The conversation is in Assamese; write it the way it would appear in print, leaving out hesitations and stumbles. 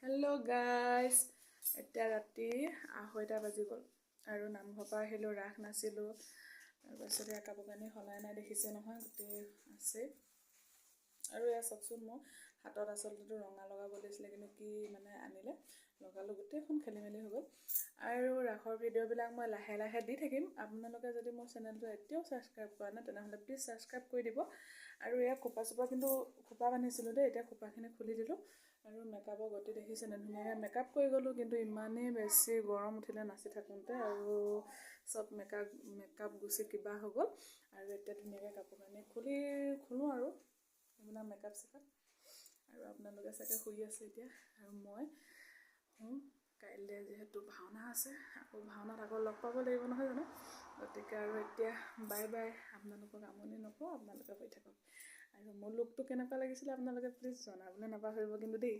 হেল্ল' গাইজ, এতিয়া ৰাতি 2:30 বাজি গ'ল আৰু নামঘৰৰ পৰা আহিলোঁ, ৰাস নাছিলোঁ। তাৰপাছতে কাপোৰ কানি সলাই নাই, দেখিছে নহয় গোটেই আছে। আৰু এয়া চাওকচোন, মোৰ হাতত আচলতে ৰঙা লগাব লাগিছিলে, কিন্তু কি মানে আনিলে লগালোঁ, গোটেইখন খেলি মেলি হৈ গ'ল। আৰু ৰাসৰ ভিডিঅ'বিলাক মই লাহে লাহে দি থাকিম। আপোনালোকে যদি মোৰ চেনেলটো এতিয়াও ছাবস্ক্ৰাইব কৰা নাই তেনেহ'লে প্লিজ ছাবস্ক্ৰাইব কৰি দিব। আৰু এয়া খোপা চোপা কিন্তু খোপা বান্ধিছিলোঁ দেই, এতিয়া খোপাখিনি খুলি দিলোঁ। আৰু মেকআপৰ গতি দেখিছেনে, ধুনীয়াকৈ মেকআপ কৰি গ'লোঁ, কিন্তু ইমানেই বেছি গৰম উঠিলে নাচি থাকোঁতে, আৰু চব মেকআপ গুচি কিবা হৈ গ'ল। আৰু এতিয়া ধুনীয়াকৈ কাপোৰ কানি খোলোঁ আৰু এইবিলাক মেকআপ চেকআপ। আৰু আপোনালোকে চাগে শুই আছে এতিয়া, আৰু মই কাইলৈ যিহেতু ভাওনা আছে, আকৌ ভাওনাত আকৌ লগ পাব লাগিব নহয় জানো। গতিকে আৰু এতিয়া বাই বাই, আপোনালোকক আমনি নকৰোঁ, আপোনালোকে শুই থাকক। আৰু মোৰ লুকটো কেনেকুৱা লাগিছিলে আপোনালোকে প্লিজ জনাবলৈ নাপাহৰিব কিন্তু দেই।